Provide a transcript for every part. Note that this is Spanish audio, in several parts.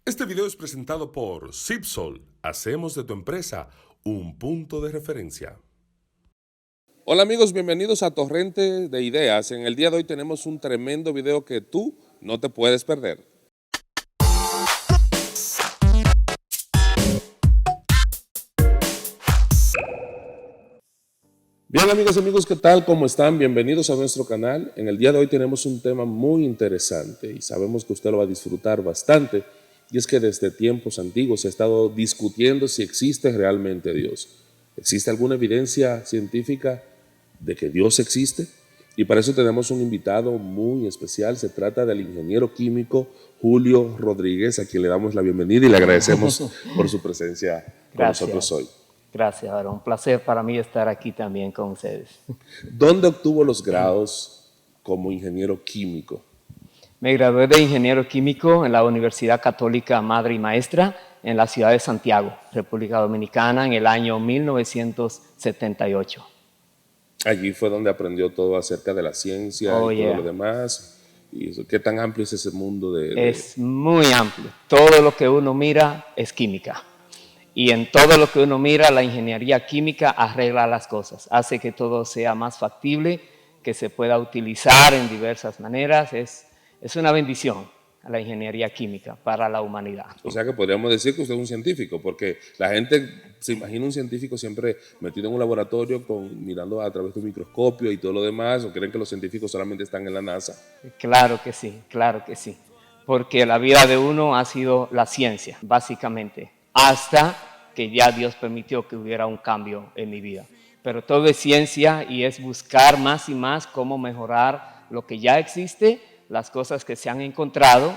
Este video es presentado por Zipsol. Hacemos de tu empresa un punto de referencia. Hola amigos, bienvenidos a Torrente de Ideas. En el día de hoy tenemos un tremendo video que tú no te puedes perder. Bien amigos, ¿qué tal? ¿Cómo están? Bienvenidos a nuestro canal. En el día de hoy tenemos un tema muy interesante y sabemos que usted lo va a disfrutar bastante. Y es que desde tiempos antiguos se ha estado discutiendo si existe realmente Dios. ¿Existe alguna evidencia científica de que Dios existe? Y para eso tenemos un invitado muy especial. Se trata del ingeniero químico Julio Rodríguez, a quien le damos la bienvenida y le agradecemos por su presencia con nosotros hoy. Gracias, Aaron. Un placer para mí estar aquí también con ustedes. ¿Dónde obtuvo los grados como ingeniero químico? Me gradué de ingeniero químico en la Universidad Católica Madre y Maestra en la ciudad de Santiago, República Dominicana, en el año 1978. Allí fue donde aprendió todo acerca de la ciencia y todo lo demás. ¿Y eso, qué tan amplio es ese mundo Es muy amplio. Todo lo que uno mira es química. Y en todo lo que uno mira, la ingeniería química arregla las cosas, hace que todo sea más factible, que se pueda utilizar en diversas maneras. Es una bendición la ingeniería química para la humanidad. O sea que podríamos decir que usted es un científico, porque la gente se imagina un científico siempre metido en un laboratorio mirando a través de un microscopio y todo lo demás, o creen que los científicos solamente están en la NASA. Claro que sí, porque la vida de uno ha sido la ciencia, básicamente, hasta que ya Dios permitió que hubiera un cambio en mi vida. Pero todo es ciencia y es buscar más y más cómo mejorar lo que ya existe, las cosas que se han encontrado,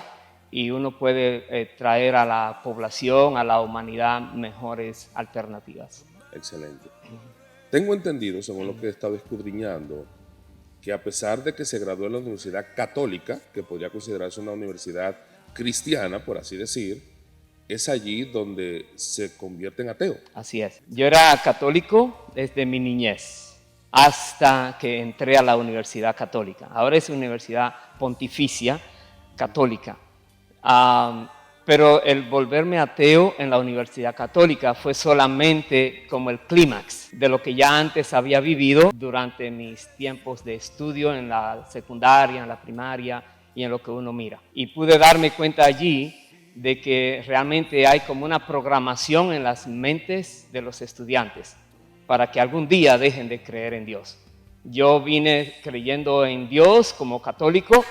y uno puede traer a la población, a la humanidad, mejores alternativas. Excelente. Tengo entendido, según lo que he estado escudriñando, que a pesar de que se graduó en la Universidad Católica, que podría considerarse una universidad cristiana, por así decir, es allí donde se convierte en ateo. Así es. Yo era católico desde mi niñez hasta que entré a la Universidad Católica. Ahora es Universidad Pontificia Católica. Pero el volverme ateo en la Universidad Católica fue solamente como el clímax de lo que ya antes había vivido durante mis tiempos de estudio en la secundaria, en la primaria y en lo que uno mira. Y pude darme cuenta allí de que realmente hay como una programación en las mentes de los estudiantes para que algún día dejen de creer en Dios. Yo vine creyendo en Dios como católico,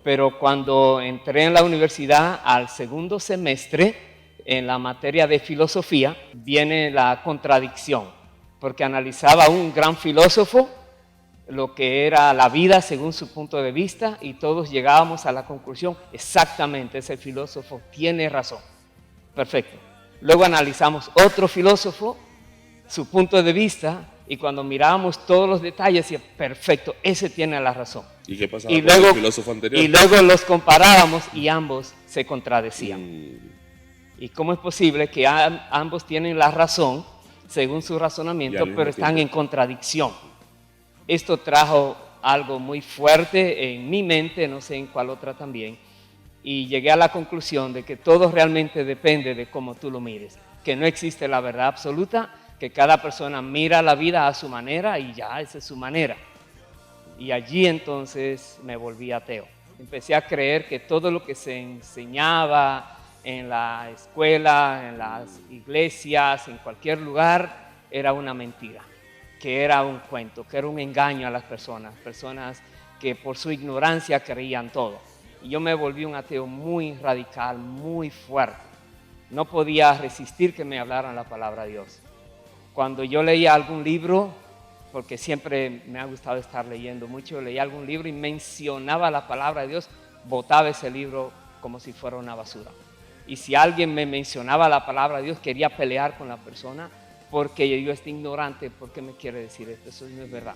pero cuando entré en la universidad al segundo semestre, en la materia de filosofía, viene la contradicción, porque analizaba un gran filósofo lo que era la vida según su punto de vista, y todos llegábamos a la conclusión, exactamente, ese filósofo tiene razón. Perfecto. Luego analizamos otro filósofo, su punto de vista, y cuando mirábamos todos los detalles, decía, perfecto, ese tiene la razón. ¿Y qué pasaba con el filósofo anterior? Y luego los comparábamos y ambos se contradecían. ¿Y cómo es posible que ambos tienen la razón según su razonamiento, pero están en contradicción? Esto trajo algo muy fuerte en mi mente, no sé en cuál otra también, y llegué a la conclusión de que todo realmente depende de cómo tú lo mires, que no existe la verdad absoluta, que cada persona mira la vida a su manera y ya, esa es su manera. Y allí entonces me volví ateo. Empecé a creer que todo lo que se enseñaba en la escuela, en las iglesias, en cualquier lugar, era una mentira, que era un cuento, que era un engaño a las personas que por su ignorancia creían todo. Y yo me volví un ateo muy radical, muy fuerte. No podía resistir que me hablaran la palabra de Dios. Cuando yo leía algún libro, porque siempre me ha gustado estar leyendo mucho, leía algún libro y mencionaba la palabra de Dios, botaba ese libro como si fuera una basura. Y si alguien me mencionaba la palabra de Dios, quería pelear con la persona, porque yo estoy ignorante, ¿por qué me quiere decir esto? Eso no es verdad.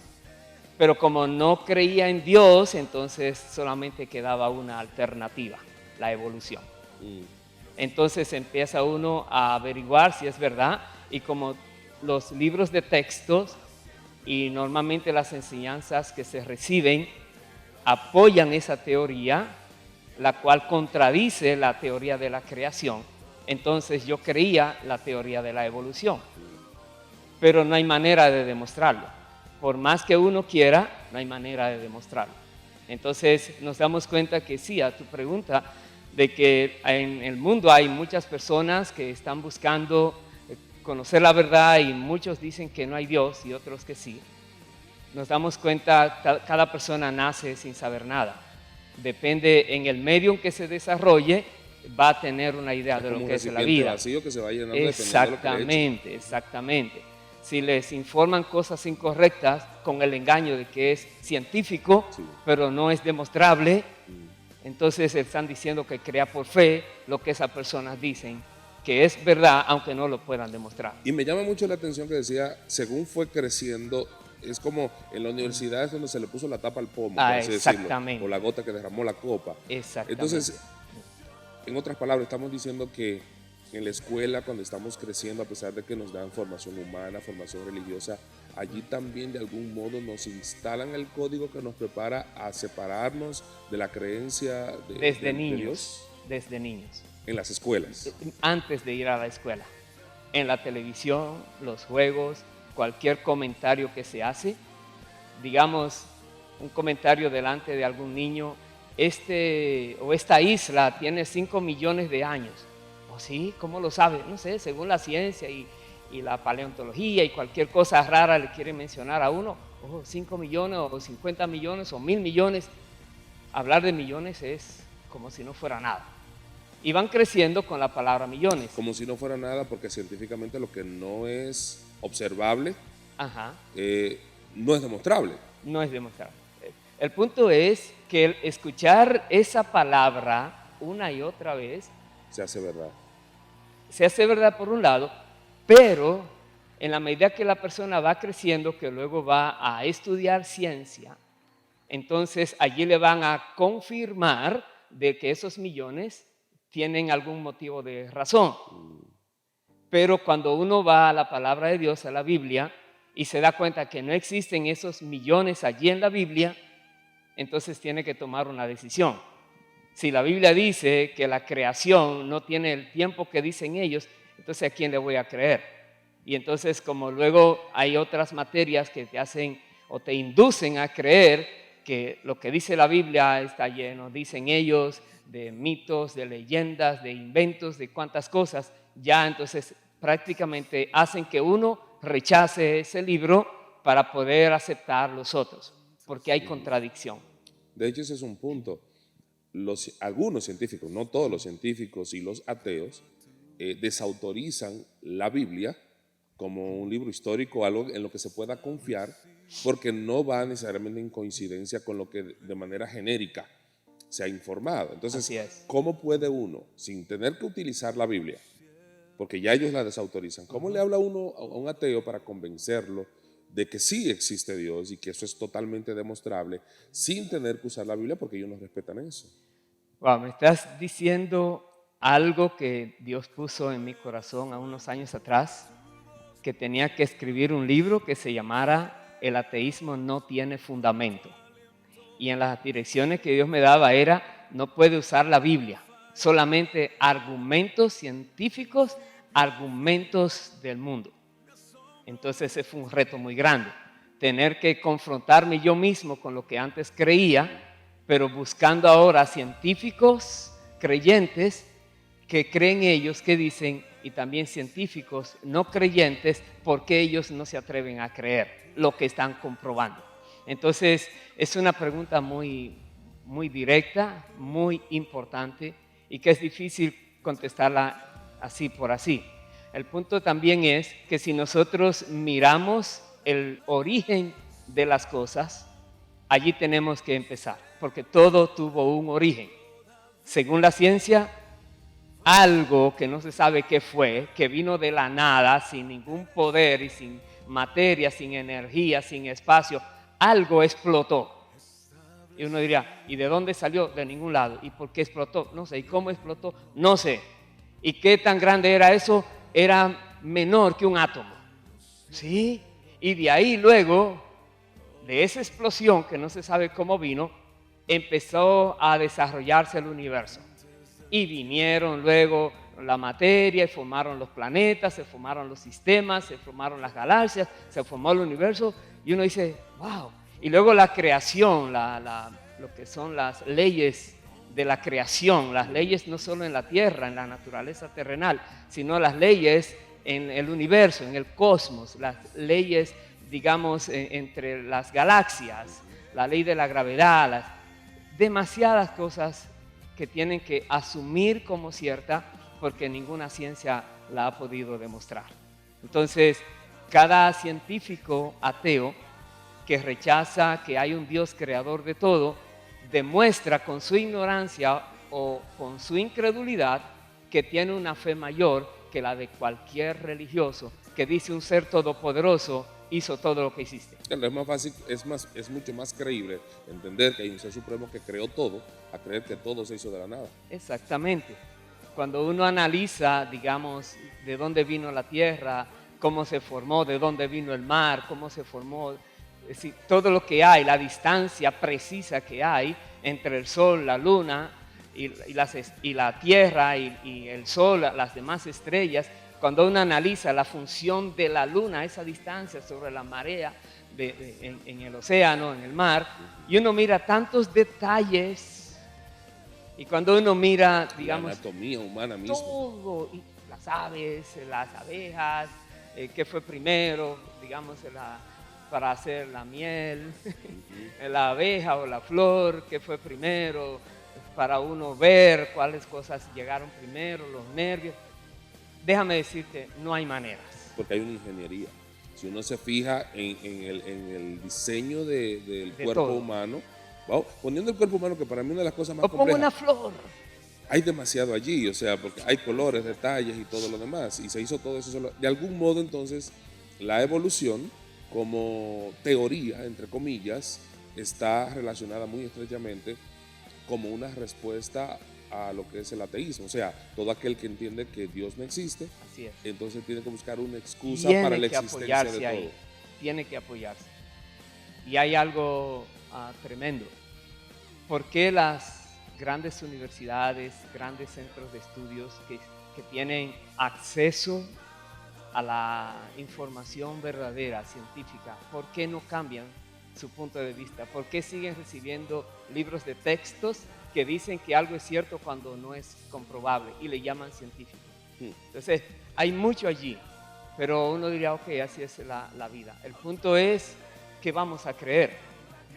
Pero como no creía en Dios, entonces solamente quedaba una alternativa, la evolución. Entonces empieza uno a averiguar si es verdad, y como los libros de textos y normalmente las enseñanzas que se reciben apoyan esa teoría, la cual contradice la teoría de la creación. Entonces yo creía la teoría de la evolución, pero no hay manera de demostrarlo. Por más que uno quiera, no hay manera de demostrarlo. Entonces nos damos cuenta que sí, a tu pregunta, de que en el mundo hay muchas personas que están buscando conocer la verdad y muchos dicen que no hay Dios y otros que sí. Nos damos cuenta, cada persona nace sin saber nada. Depende en el medio en que se desarrolle, va a tener una idea de lo que es la vida. Vacío que se va llenando Exactamente, exactamente. Si les informan cosas incorrectas con el engaño de que es científico, sí, pero no es demostrable, entonces están diciendo que crea por fe lo que esas personas dicen que es verdad, aunque no lo puedan demostrar. Y me llama mucho la atención que decía, según fue creciendo, es como en la universidad es donde se le puso la tapa al pomo, por así exactamente. Decirlo, o la gota que derramó la copa. Exactamente. Entonces, en otras palabras, estamos diciendo que en la escuela, cuando estamos creciendo, a pesar de que nos dan formación humana, formación religiosa, allí también de algún modo nos instalan el código que nos prepara a separarnos de la creencia desde niños. Desde niños. En las escuelas. Antes de ir a la escuela. En la televisión, los juegos, cualquier comentario que se hace, digamos, un comentario delante de algún niño, esta isla tiene 5 millones de años. ¿Oh, sí? ¿Cómo lo sabe? No sé, según la ciencia y la paleontología y cualquier cosa rara le quiere mencionar a uno. 5 millones o 50 millones o 1000 millones. Hablar de millones es como si no fuera nada. Y van creciendo con la palabra millones. Como si no fuera nada, porque científicamente lo que no es observable, no es demostrable. No es demostrable. El punto es que el escuchar esa palabra una y otra vez se hace verdad. Se hace verdad por un lado, pero en la medida que la persona va creciendo, que luego va a estudiar ciencia, entonces allí le van a confirmar de que esos millones tienen algún motivo de razón. Pero cuando uno va a la palabra de Dios, a la Biblia, y se da cuenta que no existen esos millones allí en la Biblia, entonces tiene que tomar una decisión. Si la Biblia dice que la creación no tiene el tiempo que dicen ellos, entonces ¿a quién le voy a creer? Y entonces, como luego hay otras materias que te hacen o te inducen a creer que lo que dice la Biblia está lleno, dicen ellos, de mitos, de leyendas, de inventos, de cuantas cosas, ya entonces prácticamente hacen que uno rechace ese libro para poder aceptar los otros, porque hay contradicción. De hecho, ese es un punto. Algunos científicos, no todos los científicos y los ateos, desautorizan la Biblia como un libro histórico, algo en lo que se pueda confiar, porque no va necesariamente en coincidencia con lo que de manera genérica se ha informado. Entonces, ¿cómo puede uno, sin tener que utilizar la Biblia, porque ya ellos la desautorizan, cómo le habla uno a un ateo para convencerlo de que sí existe Dios y que eso es totalmente demostrable, sin tener que usar la Biblia, porque ellos no respetan eso? Wow, me estás diciendo algo que Dios puso en mi corazón a unos años atrás, que tenía que escribir un libro que se llamara El ateísmo no tiene fundamento. Y en las direcciones que Dios me daba era, no puede usar la Biblia, solamente argumentos científicos, argumentos del mundo. Entonces ese fue un reto muy grande, tener que confrontarme yo mismo con lo que antes creía, pero buscando ahora científicos creyentes que creen ellos, que dicen, y también científicos no creyentes, porque ellos no se atreven a creer lo que están comprobando. Entonces es una pregunta muy, muy directa, muy importante y que es difícil contestarla así por así. El punto también es que si nosotros miramos el origen de las cosas, allí tenemos que empezar, porque todo tuvo un origen. Según la ciencia, algo que no se sabe qué fue, que vino de la nada, sin ningún poder y sin materia, sin energía, sin espacio, algo explotó. Y uno diría, ¿y de dónde salió? De ningún lado. ¿Y por qué explotó? No sé. ¿Y cómo explotó? No sé. ¿Y qué tan grande era eso? Era menor que un átomo. ¿Sí? Y de ahí luego, de esa explosión que no se sabe cómo vino, empezó a desarrollarse el universo. Y vinieron luego la materia, y formaron los planetas, se formaron los sistemas, se formaron las galaxias, se formó el universo, y uno dice, wow. Y luego la creación, lo que son las leyes de la creación, las leyes no solo en la tierra, en la naturaleza terrenal, sino las leyes en el universo, en el cosmos, las leyes, digamos, entre las galaxias, la ley de la gravedad, demasiadas cosas que tienen que asumir como cierta porque ninguna ciencia la ha podido demostrar. Entonces, cada científico ateo que rechaza que hay un Dios creador de todo, demuestra con su ignorancia o con su incredulidad que tiene una fe mayor que la de cualquier religioso que dice un ser todopoderoso hizo todo lo que hiciste. Es más fácil, es mucho más creíble entender que hay un ser supremo que creó todo, a creer que todo se hizo de la nada. Exactamente. Cuando uno analiza, digamos, de dónde vino la tierra, cómo se formó, de dónde vino el mar, cómo se formó, es decir, todo lo que hay, la distancia precisa que hay entre el sol, la luna y la tierra y el sol, las demás estrellas. Cuando uno analiza la función de la luna a esa distancia sobre la marea en el océano, en el mar, y uno mira tantos detalles, y cuando uno mira, digamos, la anatomía humana misma, todo, y las aves, las abejas, qué fue primero, digamos, para hacer la miel, la abeja o la flor, qué fue primero, para uno ver cuáles cosas llegaron primero, los nervios. Déjame decirte, no hay maneras. porque hay una ingeniería. Si uno se fija en el diseño del cuerpo todo. humano, vamos, poniendo el cuerpo humano, que para mí una de las cosas más O pongo complejas. una flor. Hay demasiado allí, o sea, porque hay colores, detalles y todo lo demás, y se hizo todo eso solo. De algún modo, entonces, la evolución, como teoría, entre comillas, está relacionada muy estrechamente como una respuesta a lo que es el ateísmo. O sea, todo aquel que entiende que Dios no existe, Así es. entonces tiene que buscar una excusa Tiene para la que existencia de apoyarse todo. ahí. Tiene que apoyarse. Y hay algo tremendo. ¿Por qué las grandes universidades, grandes centros de estudios que tienen acceso a la información verdadera, científica, por qué no cambian su punto de vista? ¿Por qué siguen recibiendo libros de textos que dicen que algo es cierto cuando no es comprobable y le llaman científico? Entonces, hay mucho allí, pero uno diría, ok, así es la vida. El punto es que vamos a creer.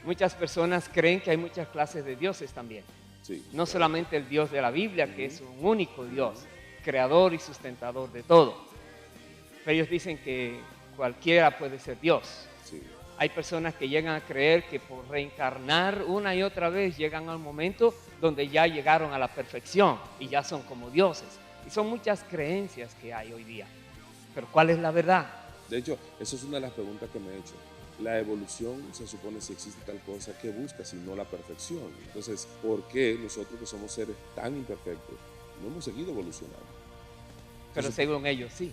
Muchas personas creen que hay muchas clases de dioses también. Sí, no solamente el Dios de la Biblia, que es un único Dios, creador y sustentador de todo. Pero ellos dicen que cualquiera puede ser Dios. sí. Hay personas que llegan a creer que por reencarnar una y otra vez llegan al momento donde ya llegaron a la perfección y ya son como dioses. Y son muchas creencias que hay hoy día. Pero ¿cuál es la verdad? De hecho, eso es una de las preguntas que me he hecho. La evolución, se supone, si existe tal cosa, ¿qué busca si no la perfección? Entonces, ¿por qué nosotros que somos seres tan imperfectos no hemos seguido evolucionando? Pero según ellos sí.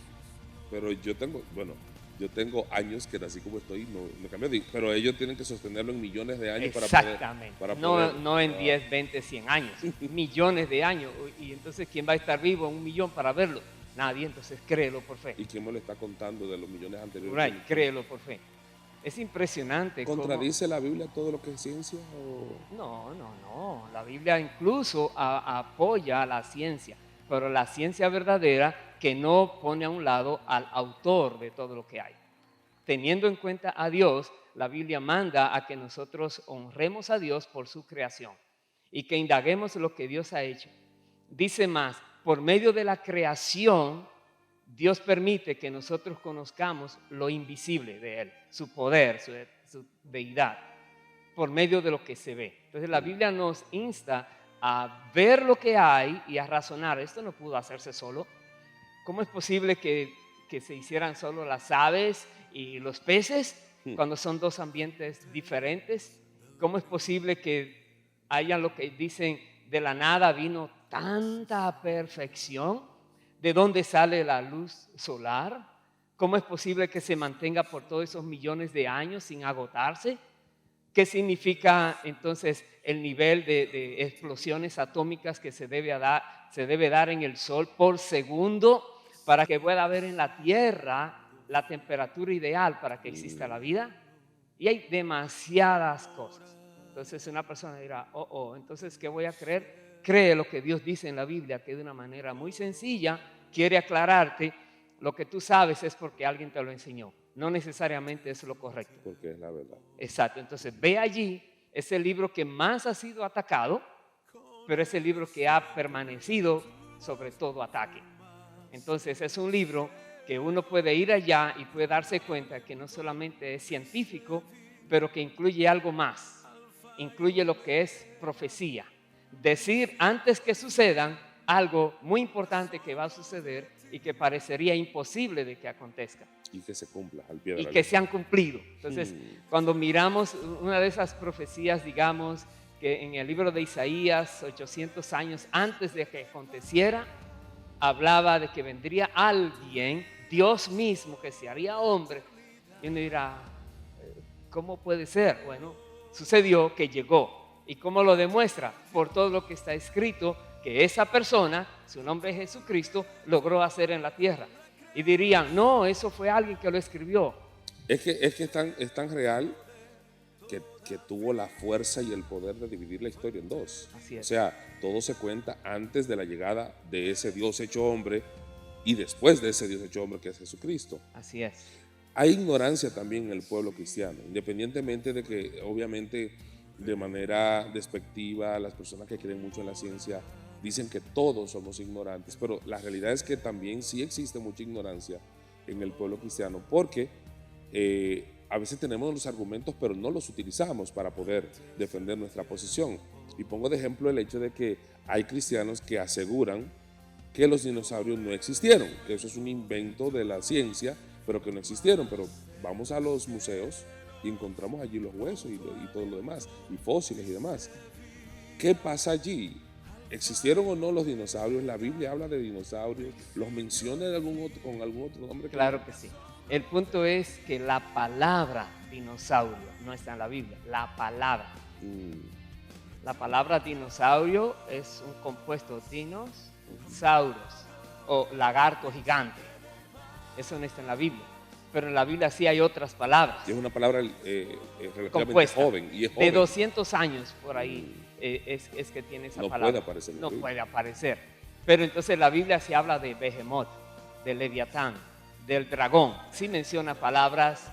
Pero yo tengo años que así como estoy, no cambié, pero ellos tienen que sostenerlo en millones de años Exactamente. para poder. No en 10, 20, 100 años, millones de años. Y entonces, ¿quién va a estar vivo en 1 millón para verlo? Nadie, entonces créelo por fe. ¿Y quién me lo está contando de los millones anteriores? Right, créelo por fe. Es impresionante. ¿Contradice la Biblia todo lo que es ciencia? No. La Biblia incluso apoya a la ciencia, pero la ciencia verdadera que no pone a un lado al autor de todo lo que hay. Teniendo en cuenta a Dios, la Biblia manda a que nosotros honremos a Dios por su creación y que indaguemos lo que Dios ha hecho. Dice más, por medio de la creación, Dios permite que nosotros conozcamos lo invisible de Él, su poder, su deidad, por medio de lo que se ve. Entonces la Biblia nos insta a ver lo que hay y a razonar. Esto no pudo hacerse solo. ¿Cómo es posible que se hicieran solo las aves y los peces cuando son dos ambientes diferentes? ¿Cómo es posible que haya lo que dicen de la nada vino tanta perfección? ¿De dónde sale la luz solar? ¿Cómo es posible que se mantenga por todos esos millones de años sin agotarse? ¿Qué significa entonces el nivel de explosiones atómicas que se debe dar en el Sol por segundo para que pueda haber en la Tierra la temperatura ideal para que exista la vida? Y hay demasiadas cosas. Entonces una persona dirá, entonces ¿qué voy a creer? Cree lo que Dios dice en la Biblia, que de una manera muy sencilla quiere aclararte. Lo que tú sabes es porque alguien te lo enseñó. No necesariamente es lo correcto. Porque es la verdad. Exacto. Entonces ve allí, es el libro que más ha sido atacado, pero es el libro que ha permanecido sobre todo ataque. Entonces es un libro que uno puede ir allá y puede darse cuenta que no solamente es científico, pero que incluye algo más. Incluye lo que es profecía. Decir antes que sucedan algo muy importante que va a suceder y que parecería imposible de que acontezca. Y que se cumpla al pie de Y la que letra. se han cumplido. Entonces, cuando miramos una de esas profecías, digamos, que en el libro de Isaías, 800 años antes de que aconteciera, hablaba de que vendría alguien, Dios mismo, que se haría hombre. Y uno dirá, ¿cómo puede ser? Bueno, sucedió que llegó. ¿Y cómo lo demuestra? Por todo lo que está escrito, que esa persona, su nombre es Jesucristo, logró hacer en la tierra. Y dirían, no, eso fue alguien que lo escribió. Es que es tan real que tuvo la fuerza y el poder de dividir la historia en dos. Así es. O sea, todo se cuenta antes de la llegada de ese Dios hecho hombre y después de ese Dios hecho hombre que es Jesucristo. Así es. Hay ignorancia también en el pueblo cristiano, independientemente de que obviamente de manera despectiva las personas que creen mucho en la ciencia dicen que todos somos ignorantes, pero la realidad es que también sí existe mucha ignorancia en el pueblo cristiano porque a veces tenemos los argumentos pero no los utilizamos para poder defender nuestra posición. Y pongo de ejemplo el hecho de que hay cristianos que aseguran que los dinosaurios no existieron, que eso es un invento de la ciencia, pero que no existieron. Pero vamos a los museos y encontramos allí los huesos y todo lo demás, y fósiles y demás. ¿Qué pasa allí? ¿Existieron o no los dinosaurios? La Biblia habla de dinosaurios, los menciona con algún otro nombre. Claro que sí. El punto es que la palabra dinosaurio no está en la Biblia. La palabra. La palabra dinosaurio es un compuesto dinos, sauros o lagarto gigante. Eso no está en la Biblia. Pero en la Biblia sí hay otras palabras. Y es una palabra relativamente compuesta, joven. Y es joven. De 200 años por ahí es que tiene esa palabra. No puede aparecer. No puede aparecer. Pero entonces la Biblia sí habla de Behemoth, de Leviatán, del dragón. Sí menciona palabras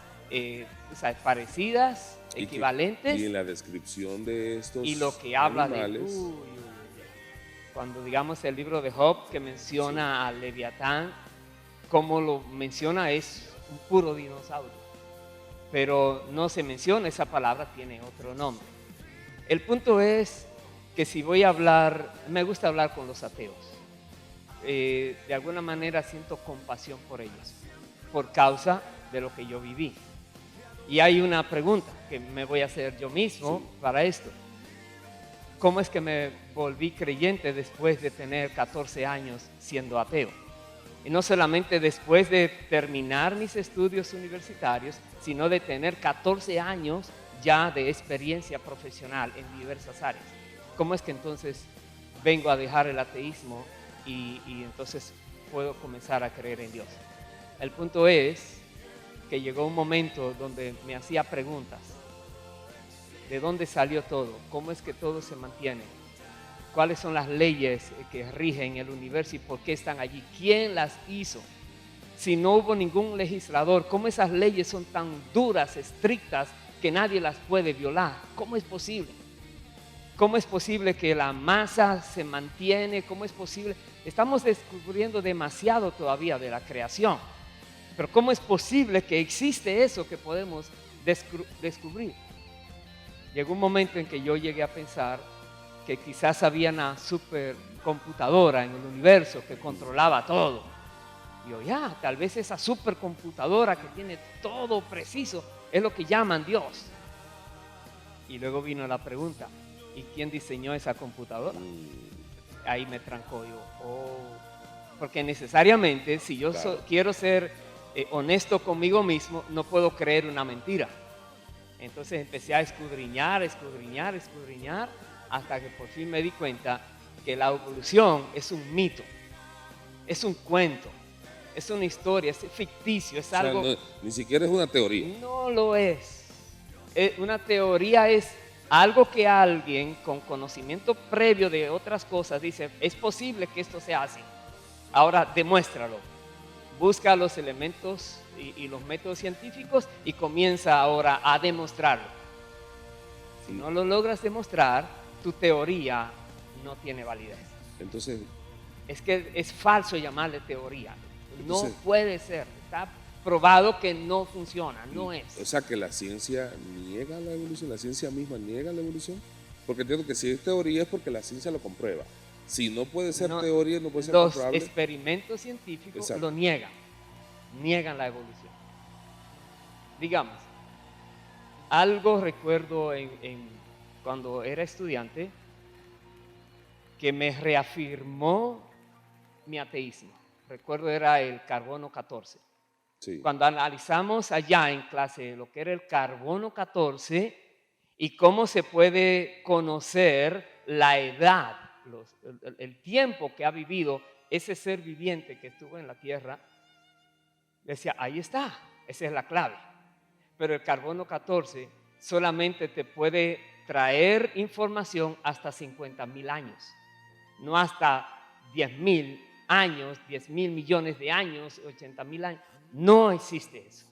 parecidas, equivalentes. Y en la descripción de estos y lo que habla animales, cuando digamos el libro de Job que menciona a Leviatán, como lo menciona es un puro dinosaurio, pero no se menciona esa palabra, tiene otro nombre. El punto es que si voy a hablar, me gusta hablar con los ateos. De alguna manera siento compasión por ellos, por causa de lo que yo viví. Y hay una pregunta que me voy a hacer yo mismo para esto. ¿Cómo es que me volví creyente después de tener 14 años siendo ateo? Y no solamente después de terminar mis estudios universitarios, sino de tener 14 años ya de experiencia profesional en diversas áreas. ¿Cómo es que entonces vengo a dejar el ateísmo y entonces puedo comenzar a creer en Dios? El punto es que llegó un momento donde me hacía preguntas. ¿De dónde salió todo? ¿Cómo es que todo se mantiene? ¿Cuáles son las leyes que rigen el universo y por qué están allí? ¿Quién las hizo? Si no hubo ningún legislador, ¿cómo esas leyes son tan duras, estrictas, que nadie las puede violar? ¿Cómo es posible? ¿Cómo es posible que la masa se mantiene? ¿Cómo es posible? Estamos descubriendo demasiado todavía de la creación. Pero ¿cómo es posible que existe eso que podemos descubrir? Llegó un momento en que yo llegué a pensar que quizás había una supercomputadora en el universo que controlaba todo. Y yo, tal vez esa supercomputadora que tiene todo preciso es lo que llaman Dios. Y luego vino la pregunta, ¿y quién diseñó esa computadora? Ahí me trancó yo, porque necesariamente si yo quiero ser honesto conmigo mismo, no puedo creer una mentira. Entonces empecé a escudriñar, hasta que por fin me di cuenta que la evolución es un mito, es un cuento, es una historia, es ficticio, es algo... No, ni siquiera es una teoría. No lo es. Una teoría es algo que alguien con conocimiento previo de otras cosas dice, es posible que esto sea así. Ahora demuéstralo. Busca los elementos y los métodos científicos y comienza ahora a demostrarlo. Si no lo logras demostrar, tu teoría no tiene validez. Entonces, es que es falso llamarle teoría. Entonces, no puede ser. Está probado que no funciona, no es. O sea, que la ciencia niega la evolución, la ciencia misma niega la evolución. Porque entiendo que si es teoría es porque la ciencia lo comprueba. Si no puede ser teoría, no puede ser comprobable. Los experimentos científicos Exacto. lo niegan la evolución. Digamos, algo recuerdo cuando era estudiante que me reafirmó mi ateísmo. Recuerdo era el carbono 14. Sí. Cuando analizamos allá en clase lo que era el carbono 14 y cómo se puede conocer la edad, el tiempo que ha vivido ese ser viviente que estuvo en la Tierra, decía, ahí está, esa es la clave. Pero el carbono 14 solamente te puede traer información hasta 50,000 años, no hasta 10,000 años, 10,000 millones de años, 80,000 años. No existe eso.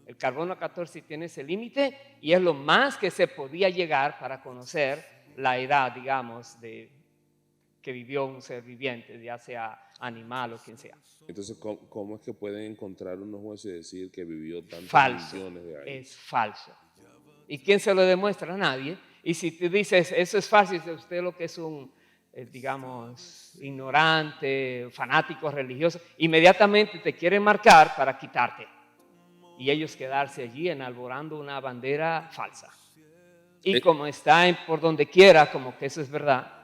El carbono 14 tiene ese límite y es lo más que se podía llegar para conocer la edad, digamos, que vivió un ser viviente, ya sea animal o quien sea. Entonces, ¿cómo es que pueden encontrar unos jueces y decir que vivió tantos millones de años? Es falso. ¿Y quién se lo demuestra? Nadie. Y si tú dices, eso es falso, dice usted lo que es un, digamos, ignorante, fanático religioso, inmediatamente te quieren marcar para quitarte. Y ellos quedarse allí enalborando una bandera falsa. Y como está por donde quiera, como que eso es verdad,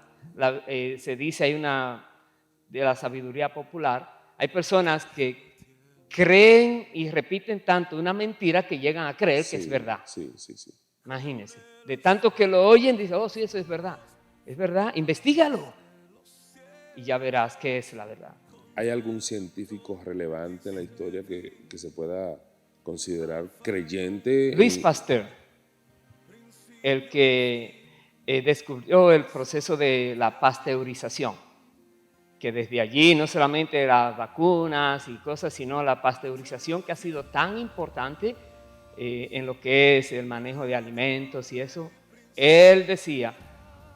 se dice, hay una de la sabiduría popular, hay personas que creen y repiten tanto una mentira que llegan a creer que es verdad. Sí. Imagínense, de tanto que lo oyen, dicen, oh sí, eso es verdad. Es verdad, investígalo y ya verás qué es la verdad. ¿Hay algún científico relevante en la historia que se pueda considerar creyente? Luis Pasteur, el que descubrió el proceso de la pasteurización, que desde allí no solamente las vacunas y cosas, sino la pasteurización que ha sido tan importante en lo que es el manejo de alimentos y eso. Él decía,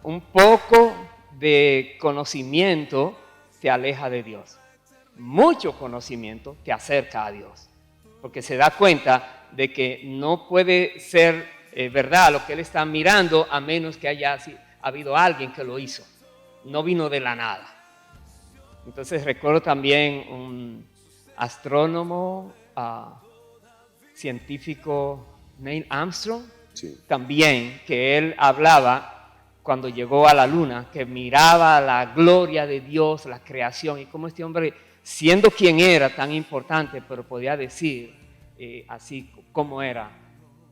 un poco de conocimiento te aleja de Dios. Mucho conocimiento te acerca a Dios. Porque se da cuenta de que no puede ser verdad lo que él está mirando a menos que haya habido alguien que lo hizo. No vino de la nada. Entonces recuerdo también un astrónomo, científico, Neil Armstrong, Sí. también, que él hablaba cuando llegó a la luna, que miraba la gloria de Dios, la creación, y cómo este hombre, siendo quien era tan importante, pero podía decir así cómo era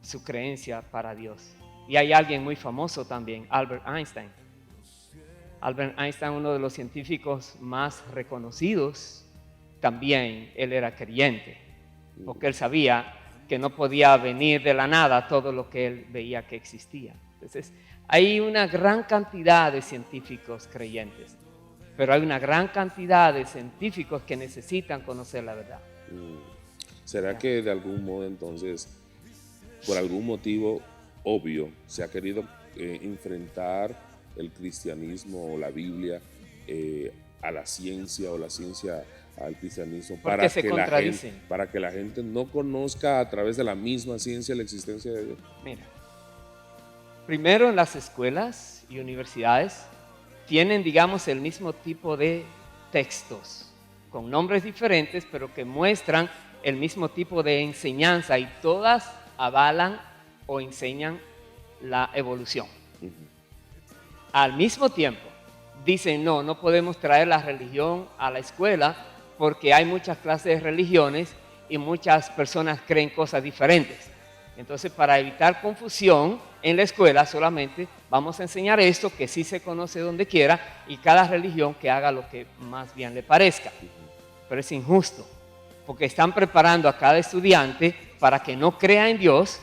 su creencia para Dios. Y hay alguien muy famoso también, Albert Einstein. Albert Einstein, uno de los científicos más reconocidos, también él era creyente, porque él sabía que no podía venir de la nada todo lo que él veía que existía. Entonces, hay una gran cantidad de científicos creyentes, pero hay una gran cantidad de científicos que necesitan conocer la verdad. ¿Será que de algún modo entonces, por algún motivo obvio, se ha querido enfrentar el cristianismo o la Biblia a la ciencia o la ciencia al cristianismo para que la gente no conozca a través de la misma ciencia la existencia de Dios? Mira, primero en las escuelas y universidades tienen, digamos, el mismo tipo de textos con nombres diferentes, pero que muestran el mismo tipo de enseñanza y todas avalan o enseñan la evolución. Al mismo tiempo, dicen, no podemos traer la religión a la escuela porque hay muchas clases de religiones y muchas personas creen cosas diferentes. Entonces, para evitar confusión en la escuela, solamente vamos a enseñar esto, que sí se conoce donde quiera, y cada religión que haga lo que más bien le parezca. Pero es injusto, porque están preparando a cada estudiante para que no crea en Dios,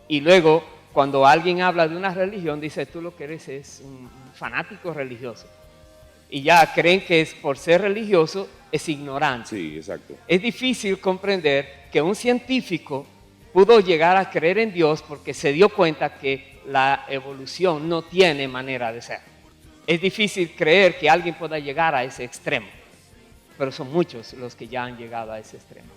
y luego, cuando alguien habla de una religión, dice, tú lo que eres es un fanático religioso. Y ya creen que es por ser religioso es ignorante. Sí, exacto. Es difícil comprender que un científico pudo llegar a creer en Dios porque se dio cuenta que la evolución no tiene manera de ser. Es difícil creer que alguien pueda llegar a ese extremo, pero son muchos los que ya han llegado a ese extremo.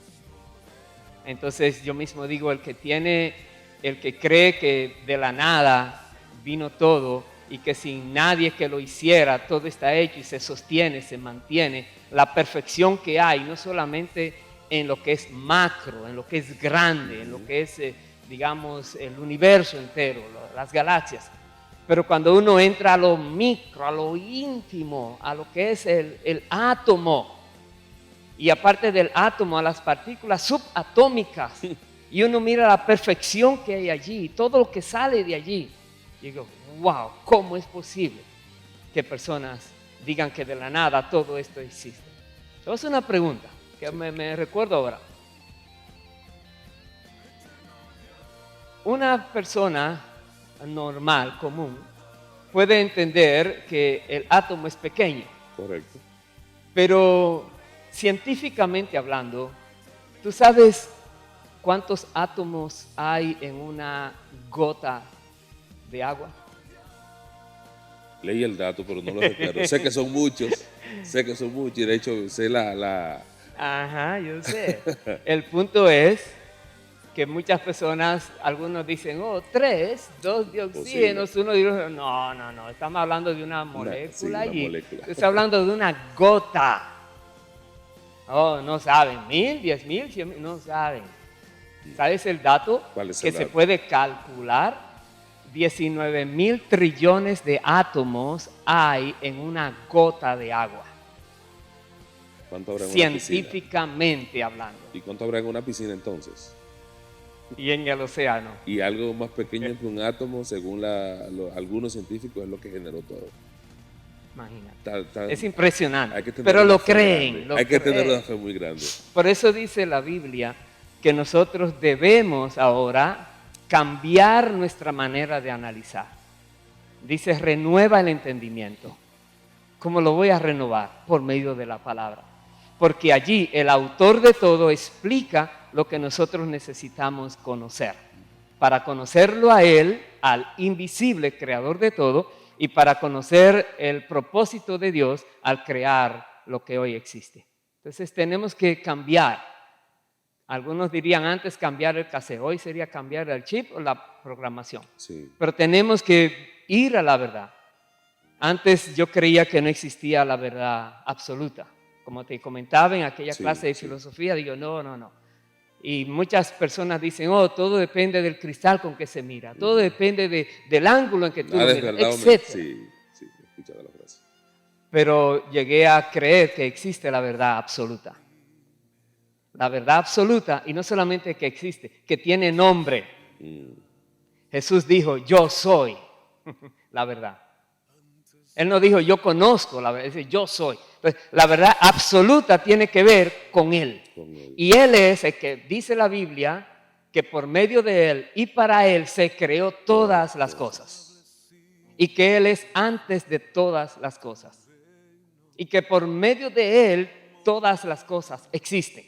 Entonces yo mismo digo, el que cree que de la nada vino todo y que sin nadie que lo hiciera todo está hecho y se sostiene, se mantiene, la perfección que hay, no solamente en lo que es macro, en lo que es grande, en lo que es, digamos, el universo entero, las galaxias. Pero cuando uno entra a lo micro, a lo íntimo, a lo que es el átomo, y aparte del átomo, a las partículas subatómicas, y uno mira la perfección que hay allí, todo lo que sale de allí, y digo, wow, ¿cómo es posible que personas digan que de la nada todo esto existe? Te voy a hacer una pregunta que me recuerdo ahora. Una persona normal, común, puede entender que el átomo es pequeño. Correcto. Pero científicamente hablando, ¿tú sabes cuántos átomos hay en una gota de agua? Leí el dato, pero no lo recuerdo. Sé que son muchos. Y de hecho sé Ajá, yo sé. El punto es que muchas personas, algunos dicen, 2 de oxígeno, uno dice, no, estamos hablando de una molécula allí. Molécula. Estamos hablando de una gota. No saben, 1,000, 10,000, 100,000, no saben. ¿Sabes el dato? ¿Cuál es que el se dato? puede calcular. 19,000 trillones de átomos hay en una gota de agua. ¿Cuánto habrá en una piscina? Científicamente hablando. ¿Y cuánto habrá en una piscina entonces? Y en el océano. Y algo más pequeño que un átomo, según algunos científicos, es lo que generó todo. Imagínate. Es impresionante. Tener pero una lo fe creen. grande. Hay que tener una fe muy grande. Por eso dice la Biblia que nosotros debemos ahora cambiar nuestra manera de analizar. Dice, renueva el entendimiento. ¿Cómo lo voy a renovar? Por medio de la palabra. Porque allí el autor de todo explica lo que nosotros necesitamos conocer. Para conocerlo a Él, al invisible creador de todo, y para conocer el propósito de Dios al crear lo que hoy existe. Entonces tenemos que cambiar. Algunos dirían antes cambiar el cassette, hoy sería cambiar el chip o la programación. Sí. Pero tenemos que ir a la verdad. Antes yo creía que no existía la verdad absoluta. Como te comentaba en aquella clase de filosofía, digo, no. Y muchas personas dicen, todo depende del cristal con que se mira, todo depende del ángulo en que tú lo miras, etc. Sí, he escuchado la frase. Pero llegué a creer que existe la verdad absoluta. La verdad absoluta, y no solamente que existe, que tiene nombre. Jesús dijo, yo soy la verdad. Él no dijo, yo conozco la verdad, dice, yo soy. Entonces, la verdad absoluta tiene que ver con Él. Y Él es el que dice la Biblia que por medio de Él y para Él se creó todas las cosas. Y que Él es antes de todas las cosas. Y que por medio de Él todas las cosas existen.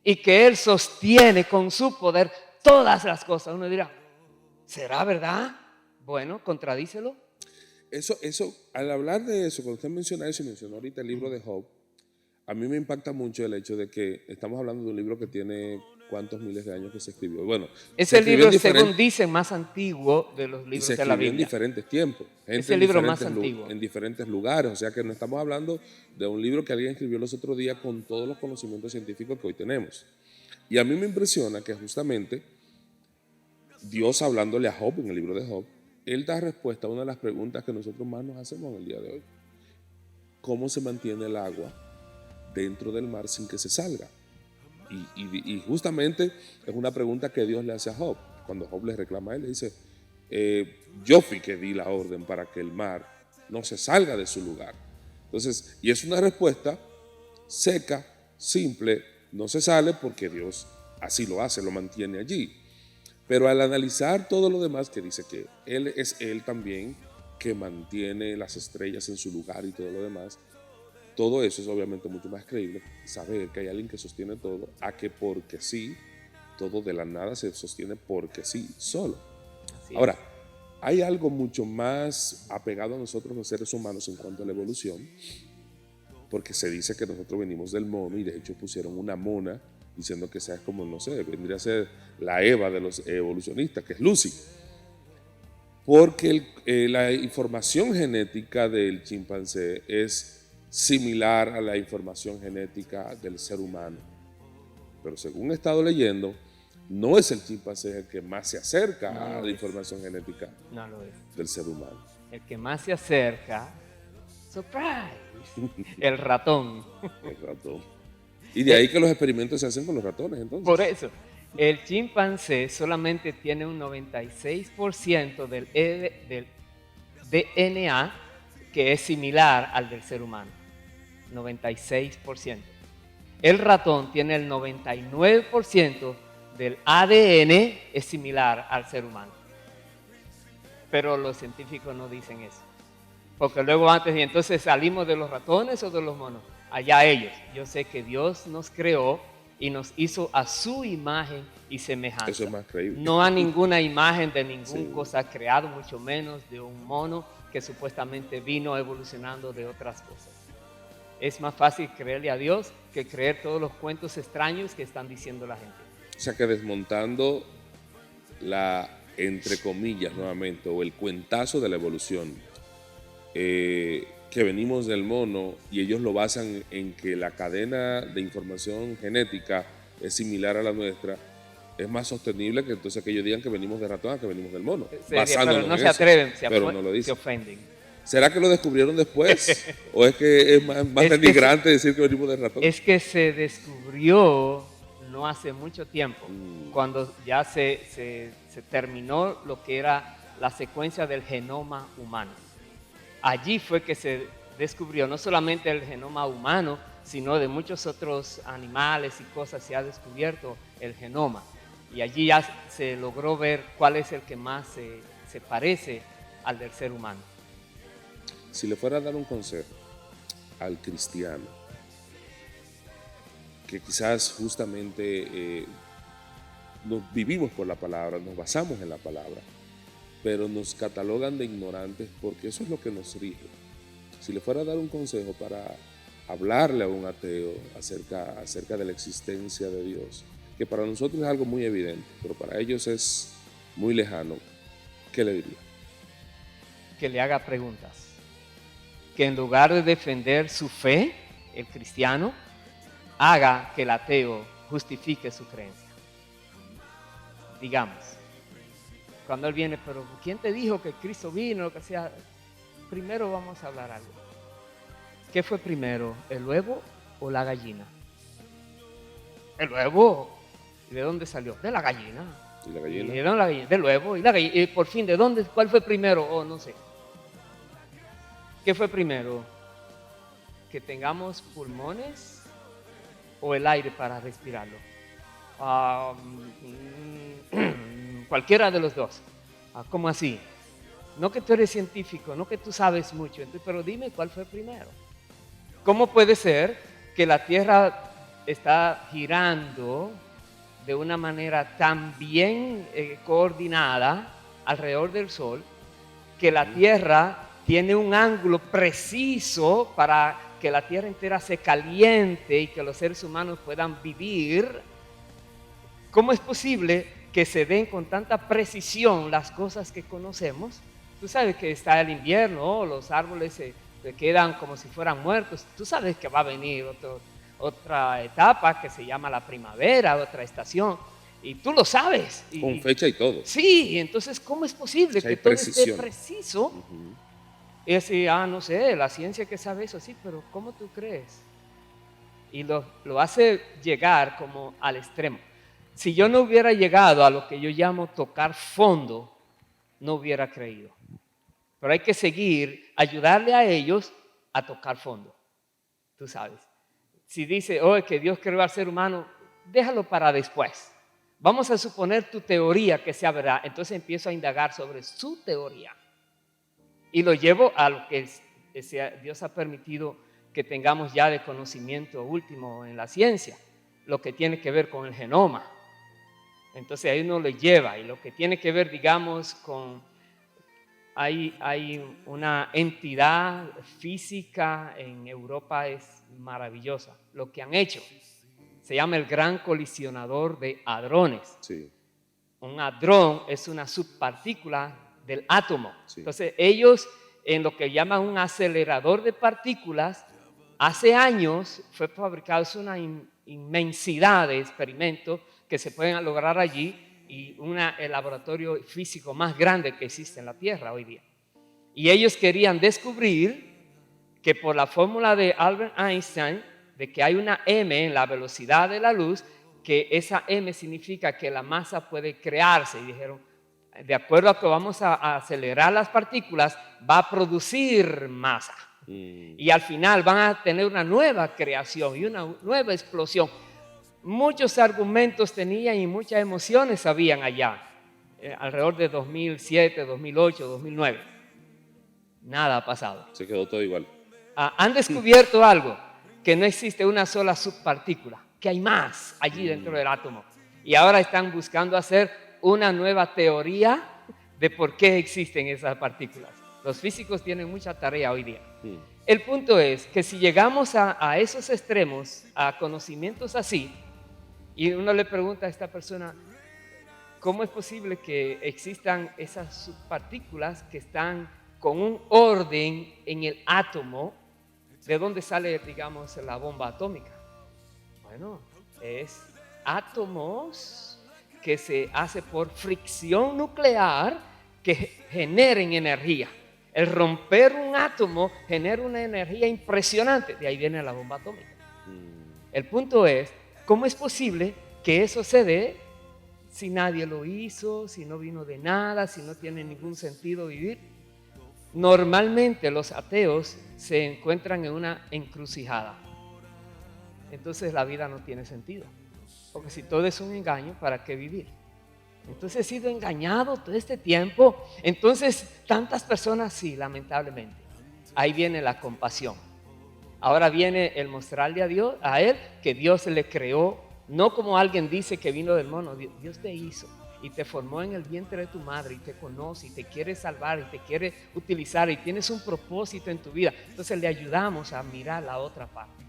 Y que Él sostiene con su poder todas las cosas. Uno dirá, ¿será verdad? Bueno, contradícelo. Eso, al hablar de eso, cuando usted menciona eso y mencionó ahorita el libro de Job, a mí me impacta mucho el hecho de que estamos hablando de un libro que tiene cuántos miles de años que se escribió. Bueno, es el libro, según dicen, más antiguo de los libros de la Biblia. En diferentes tiempos. Es el libro más antiguo. En diferentes lugares. O sea que no estamos hablando de un libro que alguien escribió los otros días con todos los conocimientos científicos que hoy tenemos. Y a mí me impresiona que justamente Dios, hablándole a Job en el libro de Job, Él da respuesta a una de las preguntas que nosotros más nos hacemos en el día de hoy. ¿Cómo se mantiene el agua dentro del mar sin que se salga? Y justamente es una pregunta que Dios le hace a Job. Cuando Job le reclama a él, le dice, yo fui que di la orden para que el mar no se salga de su lugar. Entonces, y es una respuesta seca, simple, no se sale porque Dios así lo hace, lo mantiene allí. Pero al analizar todo lo demás, que dice que es Él también que mantiene las estrellas en su lugar y todo lo demás, todo eso es obviamente mucho más creíble, saber que hay alguien que sostiene todo, a que porque sí, todo de la nada se sostiene porque sí, solo. Así Ahora, hay algo mucho más apegado a nosotros los seres humanos en cuanto a la evolución, porque se dice que nosotros venimos del mono y de hecho pusieron una mona diciendo que sea como, no sé, vendría a ser la Eva de los evolucionistas, que es Lucy. Porque la información genética del chimpancé es similar a la información genética del ser humano. Pero según he estado leyendo, no es el chimpancé el que más se acerca a la información genética del ser humano. El que más se acerca, surprise, el ratón. El ratón. Y de ahí que los experimentos se hacen con los ratones, entonces. Por eso, el chimpancé solamente tiene un 96% del DNA que es similar al del ser humano. 96%. El ratón tiene el 99% del ADN es similar al ser humano. Pero los científicos no dicen eso. Porque luego antes, y entonces salimos de los ratones o de los monos. Allá ellos. Yo sé que Dios nos creó y nos hizo a su imagen y semejanza. Eso es más creíble. No a ninguna imagen de ninguna cosa creada, mucho menos de un mono que supuestamente vino evolucionando de otras cosas. Es más fácil creerle a Dios que creer todos los cuentos extraños que están diciendo la gente. O sea que desmontando la, entre comillas nuevamente, o el cuentazo de la evolución, que venimos del mono y ellos lo basan en que la cadena de información genética es similar a la nuestra, es más sostenible que entonces que ellos digan que venimos de ratón a que venimos del mono. Pero no se atreven, pero no lo dicen. se ofenden. ¿Será que lo descubrieron después? ¿O es que es más denigrante decir que venimos de ratón? Es que se descubrió no hace mucho tiempo, cuando ya se terminó lo que era la secuencia del genoma humano. Allí fue que se descubrió no solamente el genoma humano, sino de muchos otros animales y cosas se ha descubierto el genoma. Y allí ya se logró ver cuál es el que más se parece al del ser humano. Si le fuera a dar un consejo al cristiano, que quizás justamente nos vivimos por la palabra, nos basamos en la palabra, pero nos catalogan de ignorantes porque eso es lo que nos rige. Si le fuera a dar un consejo para hablarle a un ateo acerca de la existencia de Dios, que para nosotros es algo muy evidente, pero para ellos es muy lejano, ¿qué le diría? Que le haga preguntas. Que en lugar de defender su fe, el cristiano, haga que el ateo justifique su creencia. Digamos, cuando él viene, pero ¿quién te dijo que Cristo vino? Lo que sea. Primero vamos a hablar algo. ¿Qué fue primero, el huevo o la gallina? El huevo. ¿Y de dónde salió? De la gallina. ¿Y la gallina? ¿Y de dónde la gallina? Del huevo. ¿Y la gallina? Y por fin, ¿de dónde? ¿Cuál fue primero? Oh, no sé. ¿Qué fue primero? ¿Que tengamos pulmones o el aire para respirarlo? Cualquiera de los dos. ¿Cómo así? No que tú eres científico, no que tú sabes mucho, pero dime cuál fue primero. ¿Cómo puede ser que la Tierra está girando de una manera tan bien coordinada alrededor del Sol, que la Tierra tiene un ángulo preciso para que la Tierra entera se caliente y que los seres humanos puedan vivir? ¿Cómo es posible que se den con tanta precisión las cosas que conocemos? Tú sabes que está el invierno, los árboles se quedan como si fueran muertos. Tú sabes que va a venir otra etapa que se llama la primavera, otra estación. Y tú lo sabes. Con fecha y todo. Sí, entonces, ¿cómo es posible que todo esté preciso? Y así, no sé, la ciencia que sabe eso, sí, pero ¿cómo tú crees? y lo hace llegar como al extremo. Si yo no hubiera llegado a lo que yo llamo tocar fondo, no hubiera creído. Pero hay que seguir, ayudarle a ellos a tocar fondo. Tú sabes. Si dice, que Dios creó al ser humano, déjalo para después. Vamos a suponer tu teoría que sea verdad. Entonces empiezo a indagar sobre su teoría. Y lo llevo a lo que Dios ha permitido que tengamos ya de conocimiento último en la ciencia. Lo que tiene que ver con el genoma. Entonces ahí uno lo lleva. Y lo que tiene que ver, digamos, con... Hay una entidad física en Europa, es maravillosa. Lo que han hecho se llama el Gran Colisionador de Hadrones. Sí. Un hadrón es una subpartícula del átomo. Sí. Entonces ellos, en lo que llaman un acelerador de partículas, hace años fue fabricado, es una inmensidad de experimentos que se pueden lograr allí, y el laboratorio físico más grande que existe en la Tierra hoy día. Y ellos querían descubrir que por la fórmula de Albert Einstein, de que hay una m en la velocidad de la luz, que esa m significa que la masa puede crearse. Y dijeron, de acuerdo a que vamos a acelerar las partículas, va a producir masa. Y al final van a tener una nueva creación y una nueva explosión. Muchos argumentos tenían y muchas emociones habían allá, alrededor de 2007, 2008, 2009. Nada ha pasado. Se quedó todo igual. Han descubierto algo, que no existe una sola subpartícula, que hay más allí dentro del átomo. Y ahora están buscando hacer una nueva teoría de por qué existen esas partículas. Los físicos tienen mucha tarea hoy día. El punto es que si llegamos a esos extremos, a conocimientos así, y uno le pregunta a esta persona, ¿cómo es posible que existan esas subpartículas que están con un orden en el átomo? ¿De dónde sale, digamos, la bomba atómica? Bueno, es átomos que se hace por fricción nuclear que generen energía. El romper un átomo genera una energía impresionante. De ahí viene la bomba atómica. El punto es, ¿cómo es posible que eso se dé si nadie lo hizo, si no vino de nada, si no tiene ningún sentido vivir? Normalmente los ateos se encuentran en una encrucijada. Entonces la vida no tiene sentido. Porque si todo es un engaño, ¿para qué vivir? Entonces he sido engañado todo este tiempo. Entonces tantas personas, sí, lamentablemente. Ahí viene la compasión. Ahora viene el mostrarle a él que Dios le creó, no como alguien dice que vino del mono. Dios te hizo y te formó en el vientre de tu madre y te conoce y te quiere salvar y te quiere utilizar y tienes un propósito en tu vida. Entonces le ayudamos a mirar la otra parte.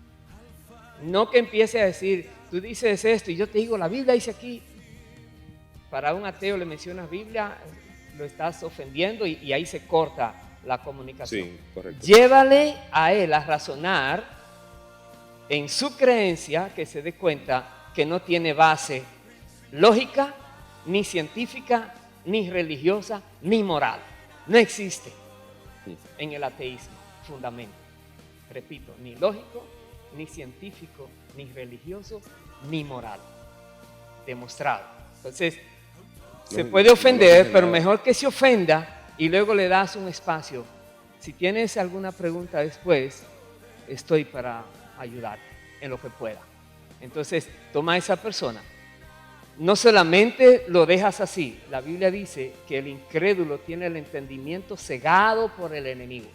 No que empiece a decir, tú dices esto y yo te digo, la Biblia dice aquí. Para un ateo le mencionas Biblia, lo estás ofendiendo y ahí se corta la comunicación. Sí, correcto. Llévale a él a razonar en su creencia, que se dé cuenta que no tiene base lógica, ni científica, ni religiosa, ni moral. No existe en el ateísmo fundamento. Repito, ni lógico, ni científico, ni religioso, ni moral. Demostrado. Entonces, se puede ofender, pero mejor que se ofenda y luego le das un espacio. Si tienes alguna pregunta después, estoy para ayudarte en lo que pueda. Entonces, toma a esa persona. No solamente lo dejas así. La Biblia dice que el incrédulo tiene el entendimiento cegado por el enemigo.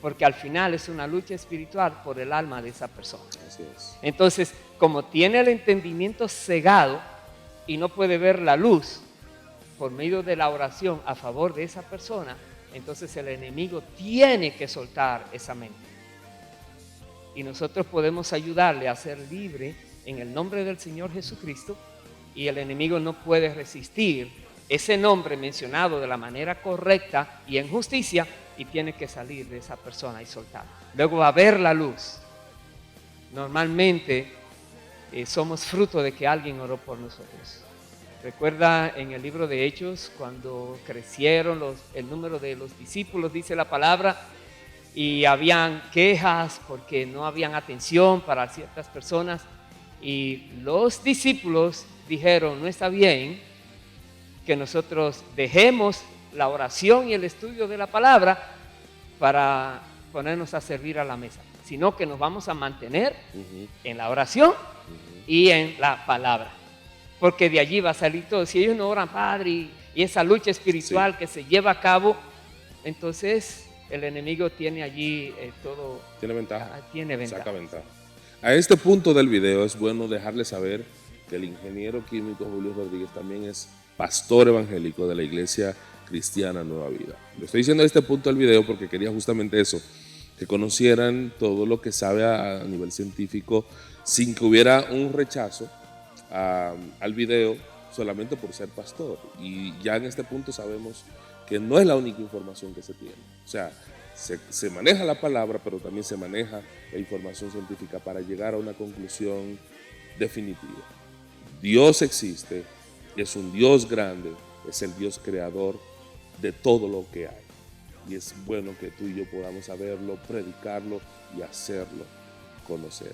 Porque al final es una lucha espiritual por el alma de esa persona. Así es. Entonces, como tiene el entendimiento cegado y no puede ver la luz por medio de la oración a favor de esa persona, entonces el enemigo tiene que soltar esa mente. Y nosotros podemos ayudarle a ser libre en el nombre del Señor Jesucristo, y el enemigo no puede resistir ese nombre mencionado de la manera correcta y en justicia, y tiene que salir de esa persona y soltar. Luego va a ver la luz. Normalmente somos fruto de que alguien oró por nosotros. Recuerda en el libro de Hechos, cuando crecieron el número de los discípulos, dice la palabra, y habían quejas porque no habían atención para ciertas personas. Y los discípulos dijeron, no está bien que nosotros dejemos la oración y el estudio de la palabra para ponernos a servir a la mesa, sino que nos vamos a mantener en la oración y en la palabra, porque de allí va a salir todo. Si ellos no oran, Padre, y esa lucha espiritual que se lleva a cabo, entonces el enemigo tiene allí todo. Tiene ventaja. Tiene ventaja. Saca ventaja. A este punto del video es bueno dejarle saber que el ingeniero químico Julio Rodríguez también es pastor evangélico de la Iglesia Cristiana Nueva Vida. Lo estoy diciendo a este punto del video porque quería justamente eso, que conocieran todo lo que sabe a nivel científico sin que hubiera un rechazo al video solamente por ser pastor. Y ya en este punto sabemos que no es la única información que se tiene. O sea, se maneja la palabra, pero también se maneja la información científica para llegar a una conclusión definitiva. Dios existe, es un Dios grande, es el Dios creador de todo lo que hay. Y es bueno que tú y yo podamos saberlo, predicarlo y hacerlo conocer.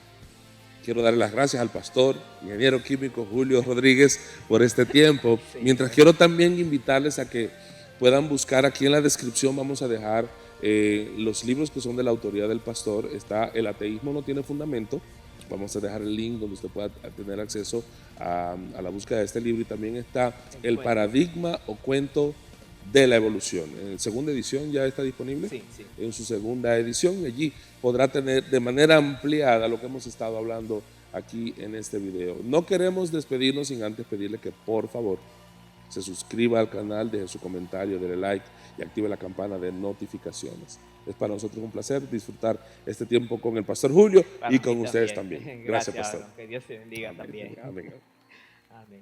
Quiero darle las gracias al pastor, ingeniero químico Julio Rodríguez, por este tiempo. Mientras quiero también invitarles a que puedan buscar aquí en la descripción, vamos a dejar los libros que son de la autoría del pastor. Está El ateísmo no tiene fundamento. Vamos a dejar el link donde usted pueda tener acceso a la búsqueda de este libro. Y también está El paradigma o cuento de la evolución. En segunda edición ya está disponible. Sí, sí. En su segunda edición. Allí podrá tener de manera ampliada lo que hemos estado hablando aquí en este video. No queremos despedirnos sin antes pedirle que por favor se suscriba al canal, deje su comentario, déle like y active la campana de notificaciones. Es para nosotros un placer disfrutar este tiempo con el pastor Julio y con ustedes también. Gracias, pastor. Que Dios te bendiga. Amén. También. Amén. Amén.